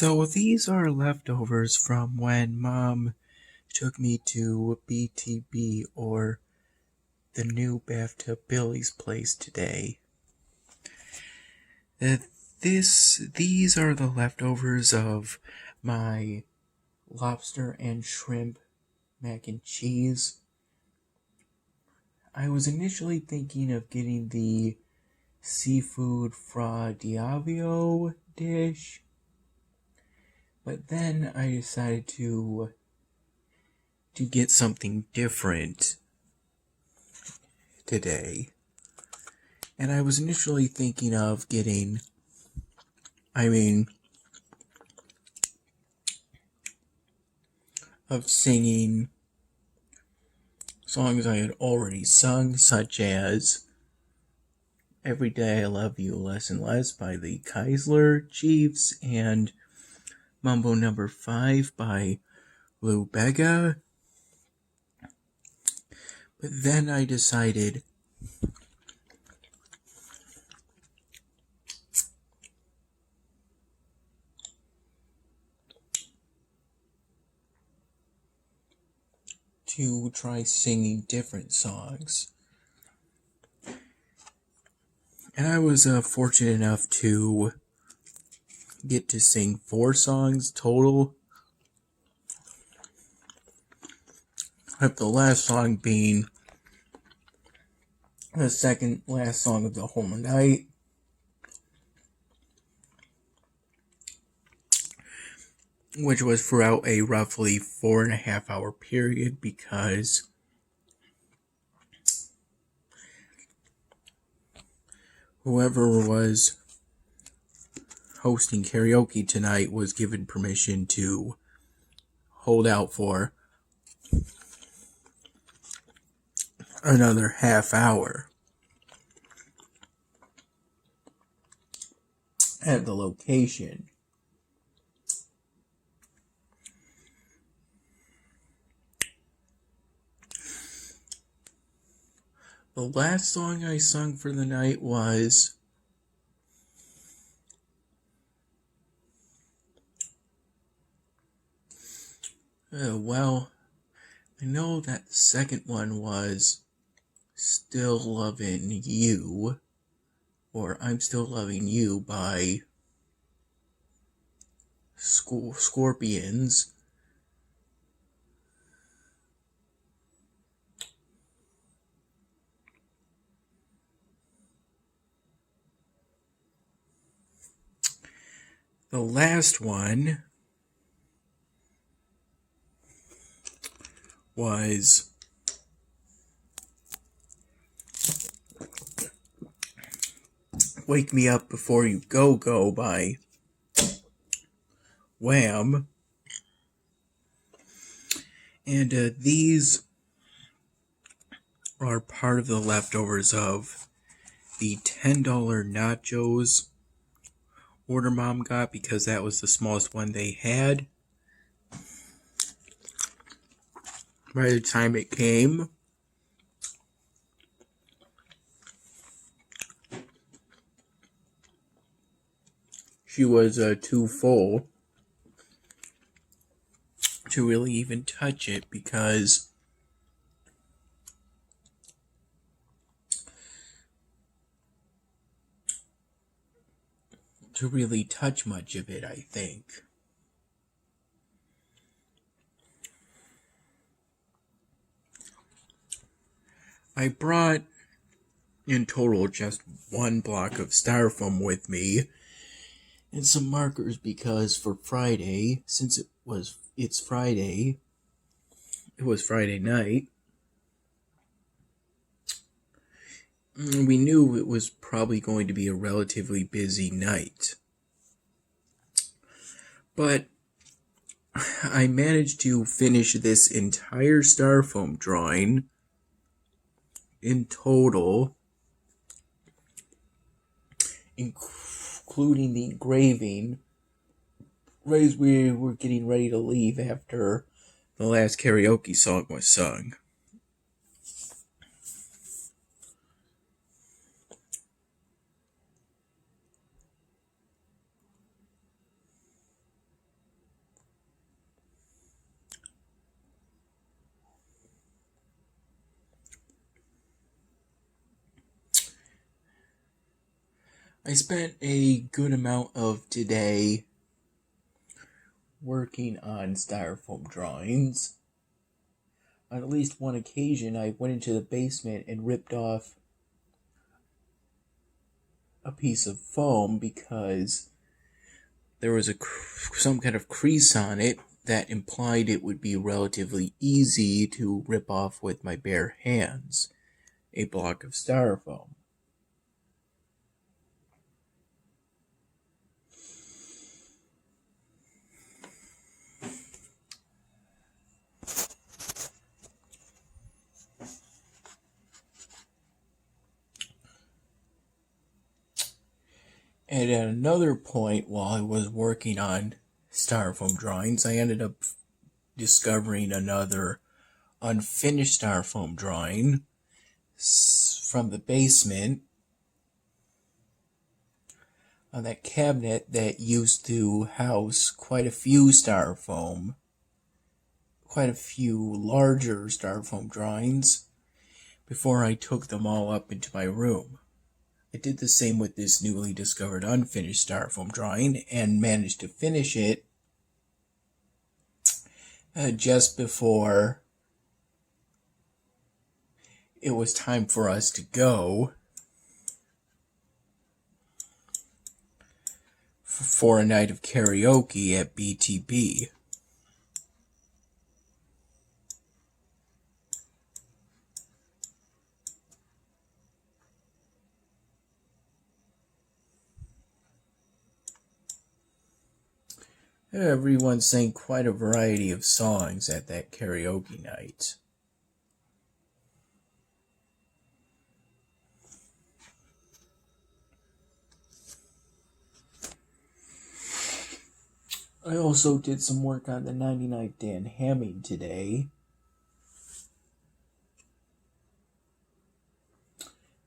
So these are leftovers from when Mom took me to BTB, or the new Bathtub Billy's place today. These are the leftovers of my lobster and shrimp mac and cheese. I was initially thinking of getting the seafood fra Diavolo dish, but then I decided to get something different today. And I was initially thinking of getting, of singing songs I had already sung, such as Every Day I Love You Less and Less by the Keisler Chiefs and Mambo Number 5 by LiQWYD. But then I decided to try singing different songs. And I was fortunate enough to get to sing 4 songs total, with the last song being the second last song of the whole night. Which was throughout a roughly 4.5 hour period, because whoever was hosting karaoke tonight was given permission to hold out for another half hour at the location. The last song I sung for the night was I know that the second one was Still Lovin' You, or I'm Still Loving You by Scorpions. The last one was Wake Me Up Before You Go Go by Wham. And these are part of the leftovers of the $10 nachos order Mom got, because that was the smallest one they had. By the time it came, she was too full to really even touch it, because to really touch much of it, I think. I brought in total just 1 block of styrofoam with me and some markers, because for Friday, since it was Friday night, we knew it was probably going to be a relatively busy night. But I managed to finish this entire styrofoam drawing in total, including the engraving, right as we were getting ready to leave after the last karaoke song was sung. I spent a good amount of today working on styrofoam drawings. On at least one occasion, I went into the basement and ripped off a piece of foam because there was some kind of crease on it that implied it would be relatively easy to rip off with my bare hands a block of styrofoam. And at another point, while I was working on styrofoam drawings, I ended up discovering another unfinished styrofoam drawing from the basement on that cabinet that used to house quite a few larger styrofoam drawings before I took them all up into my room. I did the same with this newly discovered unfinished styrofoam drawing and managed to finish it just before it was time for us to go for a night of karaoke at BTB. Everyone sang quite a variety of songs at that karaoke night. I also did some work on the 99th Dan Hamming today.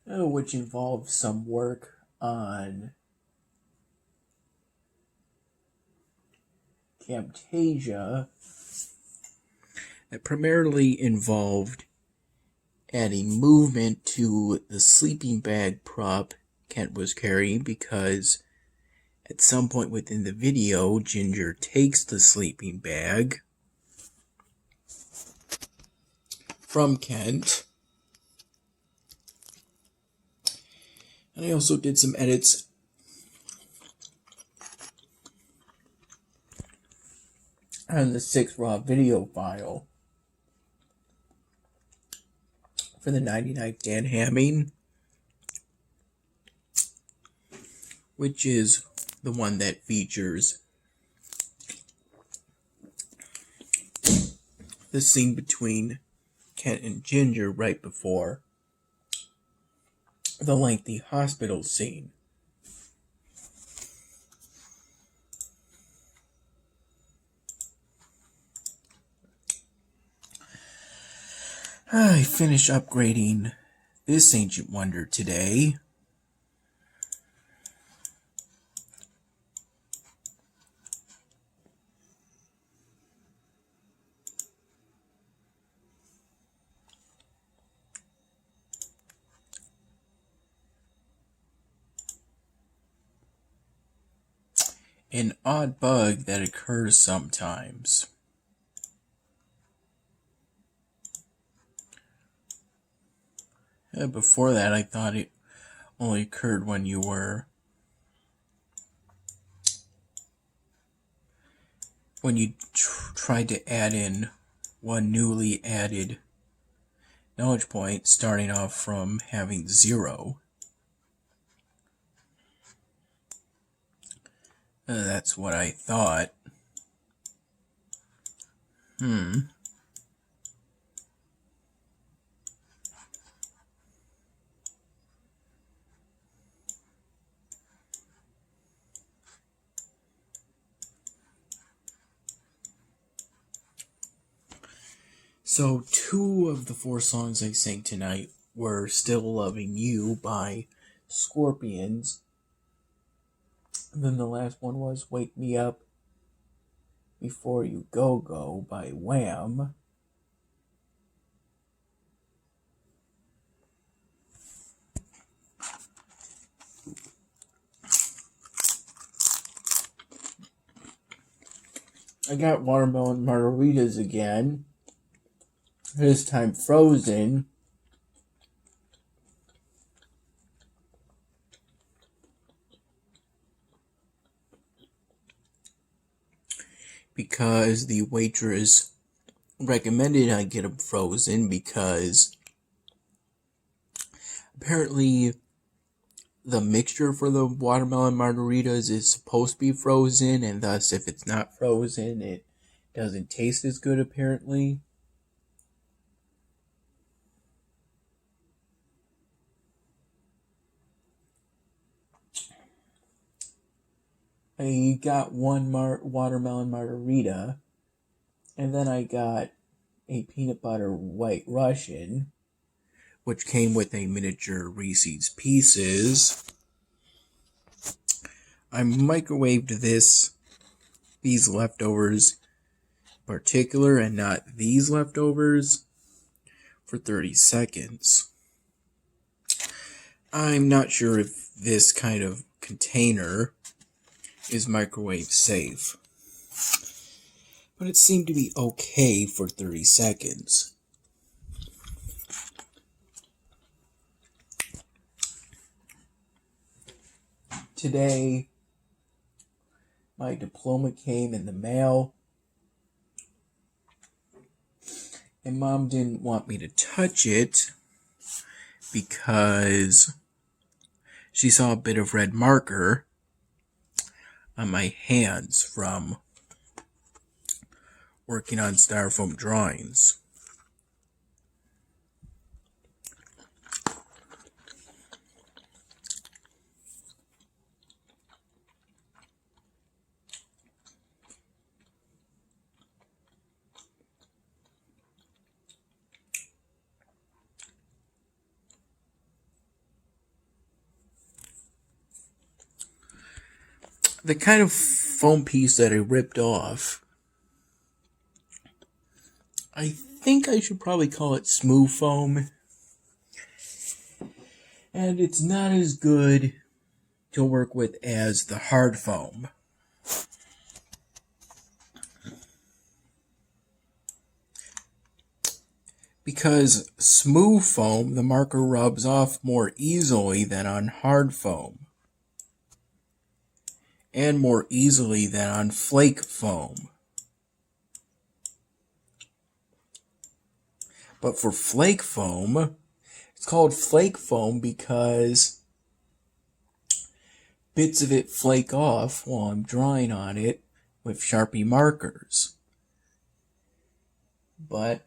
Which involved some work on Camtasia that primarily involved adding movement to the sleeping bag prop Kent was carrying, because at some point within the video, Ginger takes the sleeping bag from Kent. And I also did some edits on the 6 raw video file for the 99th Dan Hamming, which is the one that features the scene between Kent and Ginger right before the lengthy hospital scene. I finished upgrading this ancient wonder today. An odd bug that occurs sometimes. Before that, I thought it only occurred when you tried to add in one newly added knowledge point, starting off from having 0. That's what I thought. So 2 of the 4 songs I sang tonight were Still Loving You by Scorpions. And then the last one was Wake Me Up Before You Go Go by Wham. I got watermelon margaritas again. This time frozen. Because the waitress recommended I get them frozen because apparently the mixture for the watermelon margaritas is supposed to be frozen, and thus if it's not frozen, it doesn't taste as good apparently. I got one watermelon margarita, and then I got a peanut butter white Russian, which came with a miniature Reese's Pieces. I microwaved these leftovers in particular, and not these leftovers, for 30 seconds. I'm not sure if this kind of container is microwave safe, but it seemed to be okay for 30 seconds. Today, my diploma came in the mail, and Mom didn't want me to touch it because she saw a bit of red marker on my hands from working on styrofoam drawings. The kind of foam piece that I ripped off, I think I should probably call it smooth foam. And it's not as good to work with as the hard foam. Because smooth foam, the marker rubs off more easily than on hard foam. And more easily than on flake foam. But for flake foam, it's called flake foam because bits of it flake off while I'm drawing on it with Sharpie markers. But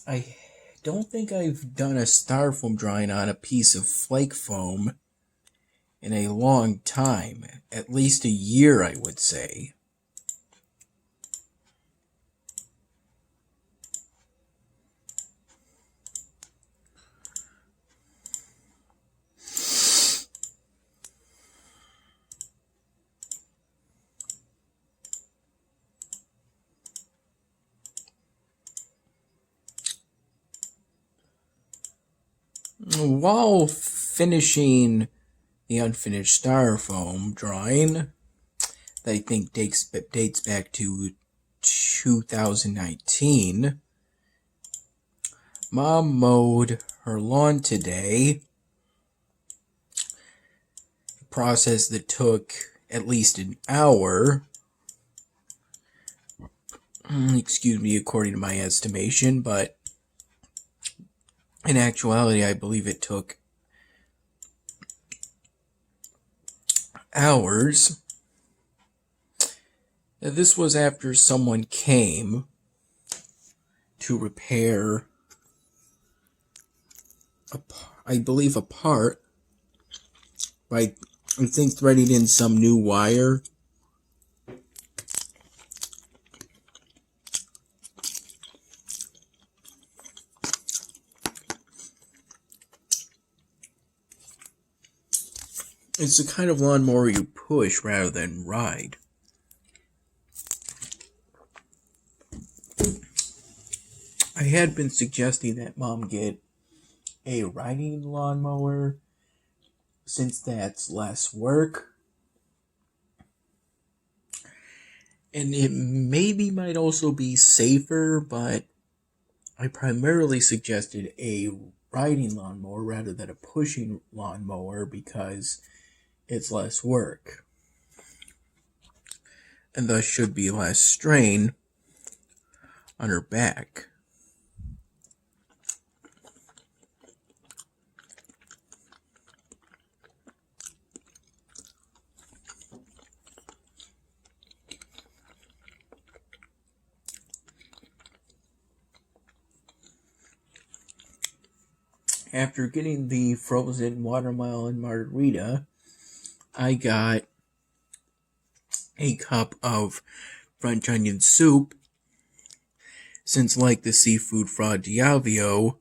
I don't think I've done a styrofoam drawing on a piece of flake foam in a long time. At least a year, I would say. While finishing the unfinished styrofoam drawing that I think dates back to 2019, Mom mowed her lawn today, a process that took at least an hour, excuse me, according to my estimation, but in actuality, I believe it took hours. This was after someone came to repair, I believe, a part by, I think, threading in some new wire. It's the kind of lawnmower you push rather than ride. I had been suggesting that Mom get a riding lawnmower since that's less work. And it maybe might also be safer, but I primarily suggested a riding lawnmower rather than a pushing lawnmower because it's less work and thus should be less strain on her back. After getting the frozen watermelon margarita, I got a cup of French onion soup. Since, like the seafood Fra Diavolo,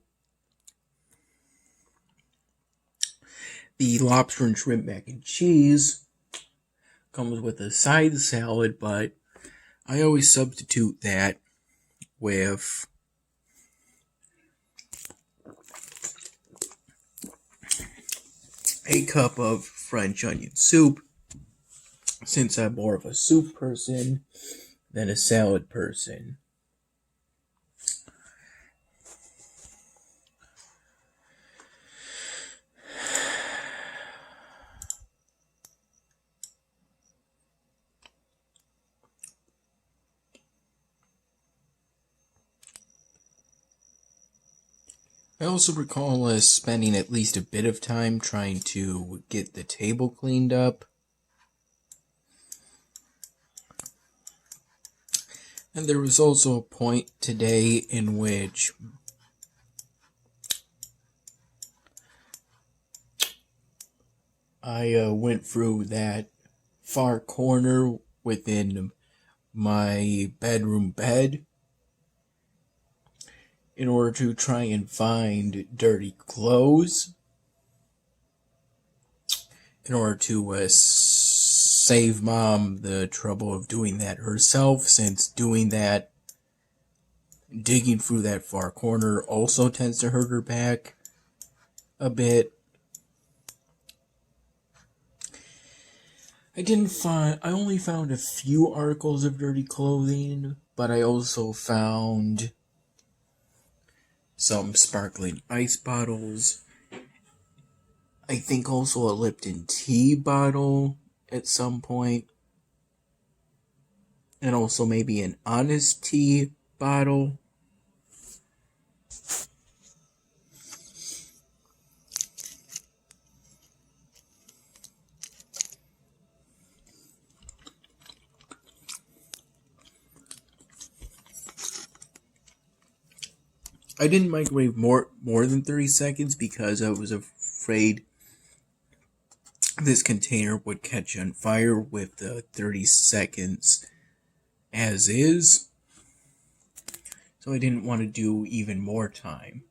the lobster and shrimp mac and cheese comes with a side salad, but I always substitute that with a cup of French onion soup, since I'm more of a soup person than a salad person. I also recall spending at least a bit of time trying to get the table cleaned up. And there was also a point today in which I went through that far corner within my bedroom bed in order to try and find dirty clothes, in order to save Mom the trouble of doing that herself, since doing that, digging through that far corner also tends to hurt her back a bit. I only found a few articles of dirty clothing, but I also found some sparkling ice bottles. I think also a Lipton tea bottle at some point. And also maybe an Honest Tea bottle. I didn't microwave more than 30 seconds because I was afraid this container would catch on fire with the 30 seconds as is. So I didn't want to do even more time.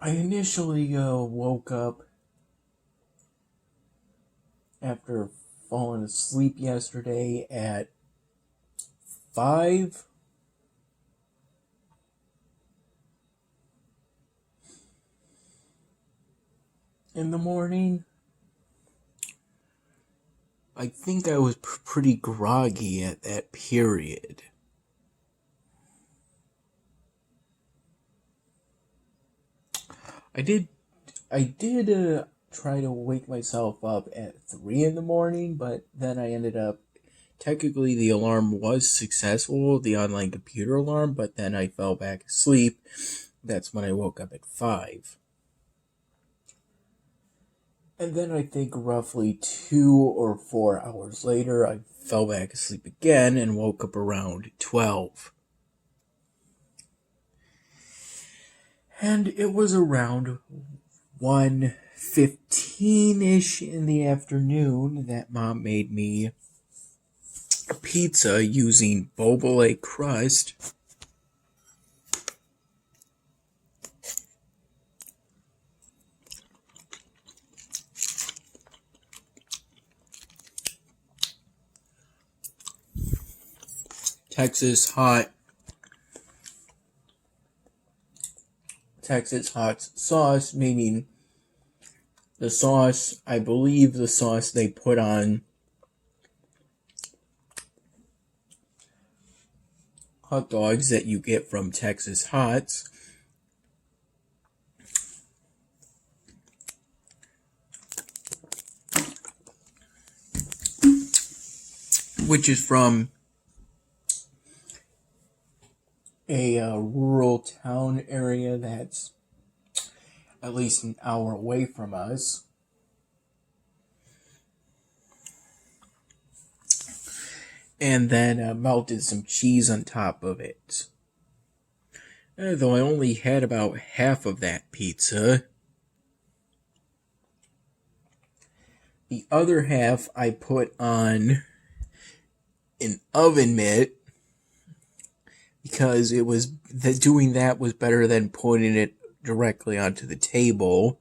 I initially woke up after falling asleep yesterday at 5. In the morning. I think I was pretty groggy at that period. I did try to wake myself up at 3 in the morning, but then I ended up, technically the alarm was successful, the online computer alarm, but then I fell back asleep. That's when I woke up at 5. And then I think roughly 2 or 4 hours later, I fell back asleep again and woke up around 12. And it was around 1:15-ish in the afternoon that Mom made me a pizza using bobole crust, Texas hot Texas hot sauce, meaning the sauce, I believe the sauce they put on hot dogs that you get from Texas Hots, which is from a rural town area that's at least an hour away from us. And then melted some cheese on top of it. Though I only had about half of that pizza. The other half I put on an oven mitt because it was doing that was better than putting it directly onto the table.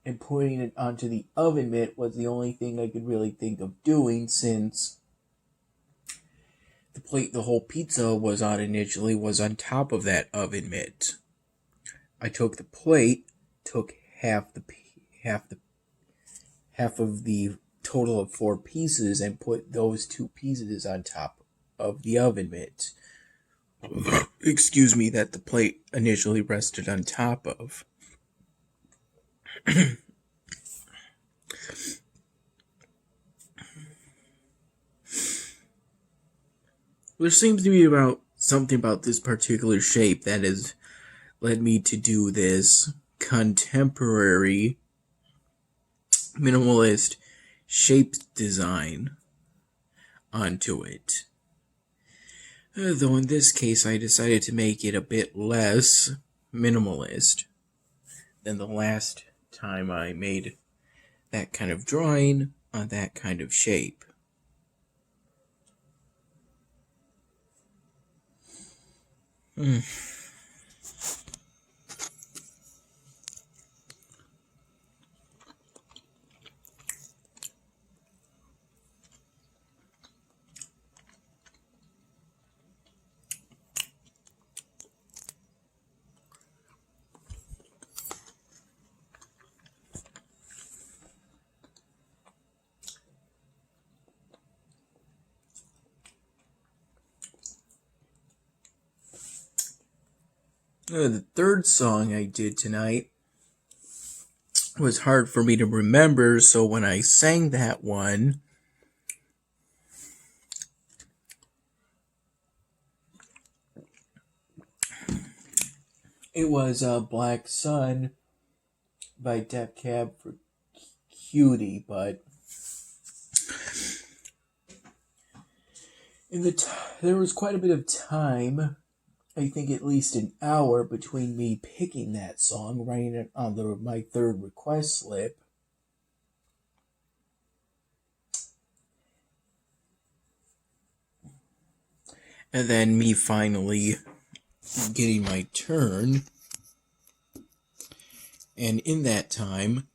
And putting it onto the oven mitt was the only thing I could really think of doing, since the plate the whole pizza was on initially was on top of that oven mitt. I took the plate, took half of the total of 4 pieces, and put those 2 pieces on top of the oven mitt. Excuse me, that the plate initially rested on top of. There seems to be something about this particular shape that has led me to do this contemporary minimalist shape design onto it. Though in this case I decided to make it a bit less minimalist than the last time I made that kind of drawing on that kind of shape. The third song I did tonight was hard for me to remember, so when I sang that one, it was Black Sun by Def Cab for Cutie, but there was quite a bit of time, I think at least an hour, between me picking that song, writing it on my third request slip, and then me finally getting my turn. And in that time,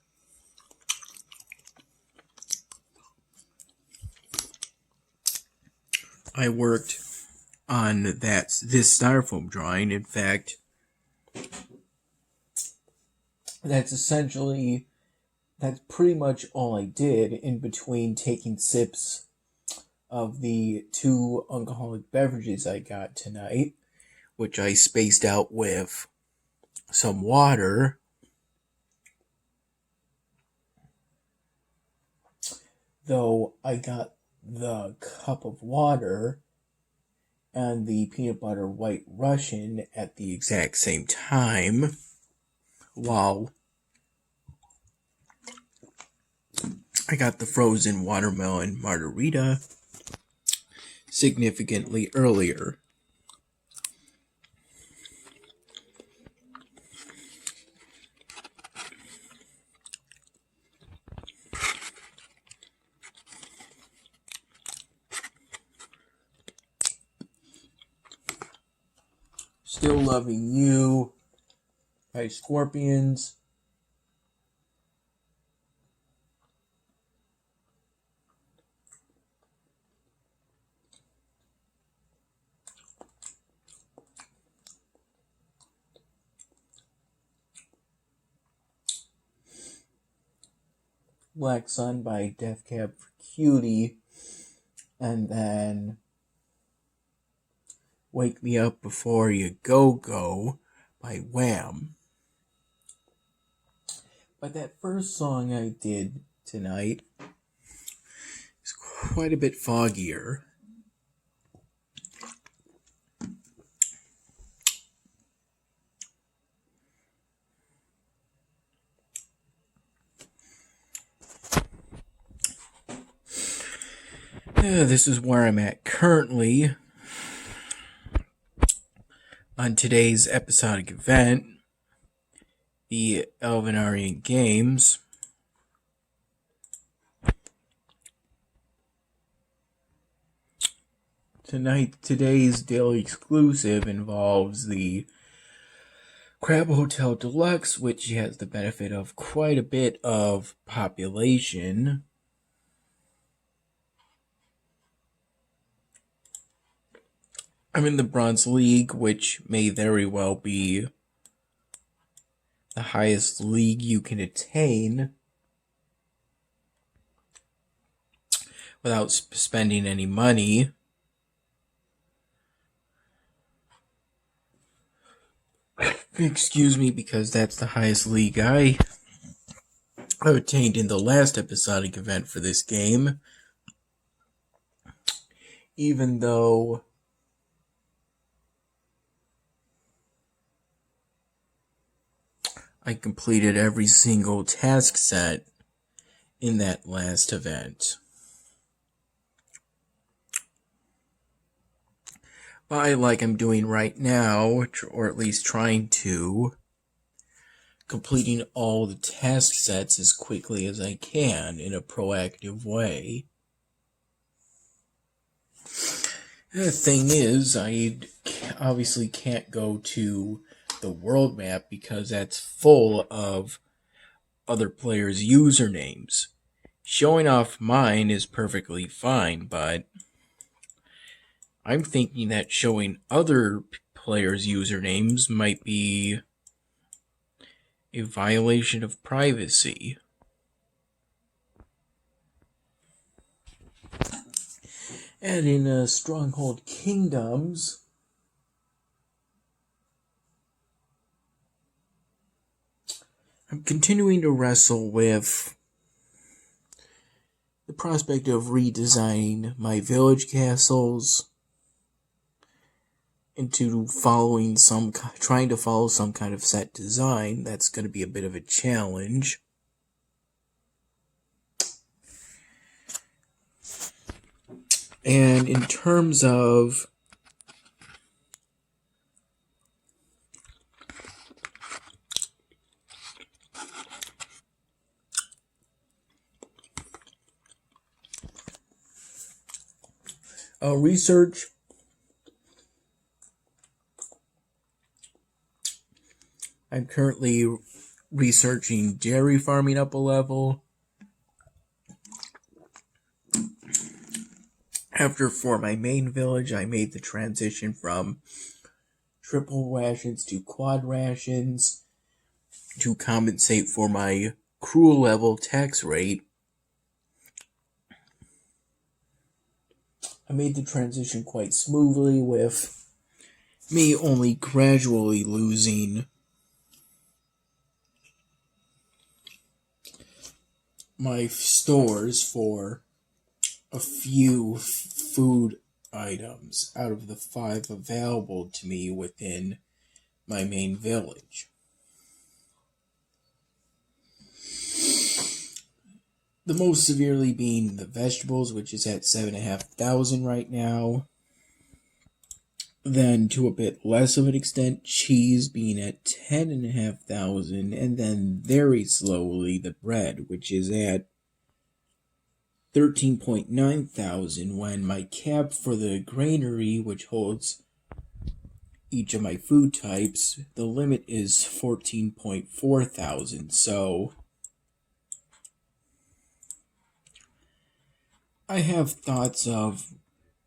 I worked on this styrofoam drawing. In fact, that's pretty much all I did, in between taking sips of the 2 alcoholic beverages I got tonight, which I spaced out with some water. Though I got the cup of water and the peanut butter white Russian at the exact same time, while I got the frozen watermelon margarita significantly earlier. Still Loving You by Scorpions. Black Sun by Death Cab for Cutie, and then Wake Me Up Before You Go Go by Wham. But that first song I did tonight is quite a bit foggier. This is where I'm at currently on today's episodic event, the Elvenarian Games. Today's daily exclusive involves the Crab Hotel Deluxe, which has the benefit of quite a bit of population. I'm in the Bronze League, which may very well be the highest league you can attain without spending any money. Excuse me, because that's the highest league I obtained in the last episodic event for this game. Even though I completed every single task set in that last event. By like I'm doing right now, or at least trying to, completing all the task sets as quickly as I can in a proactive way. The thing is, I obviously can't go to the world map because that's full of other players' usernames. Showing off mine is perfectly fine, but I'm thinking that showing other players' usernames might be a violation of privacy. And in Stronghold Kingdoms, I'm continuing to wrestle with the prospect of redesigning my village castles into trying to follow some kind of set design. That's going to be a bit of a challenge. And in terms of research, I'm currently researching dairy farming up a level. After for my main village, I made the transition from triple rations to quad rations to compensate for my crew level tax rate. I made the transition quite smoothly, with me only gradually losing my stores for a few food items out of the 5 available to me within my main village. The most severely being the vegetables, which is at 7,500 right now. Then, to a bit less of an extent, cheese being at 10,500, and then very slowly the bread, which is at 13,900, when my cap for the granary, which holds each of my food types, the limit is 14,400. So I have thoughts of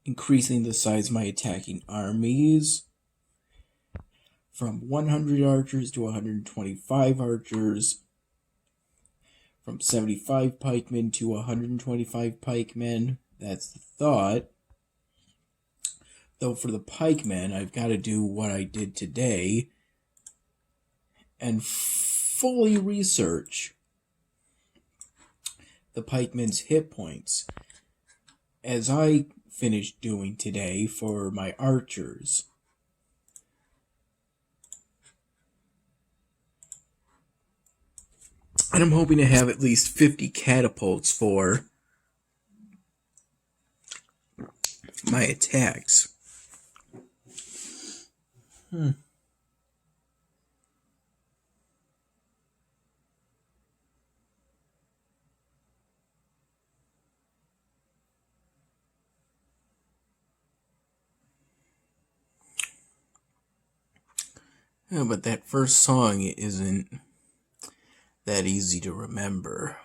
increasing the size of my attacking armies from 100 archers to 125 archers, from 75 pikemen to 125 pikemen. That's the thought. Though for the pikemen, I've got to do what I did today and fully research the pikemen's hit points, as I finished doing today for my archers. And I'm hoping to have at least 50 catapults for my attacks. Yeah, but that first song isn't that easy to remember.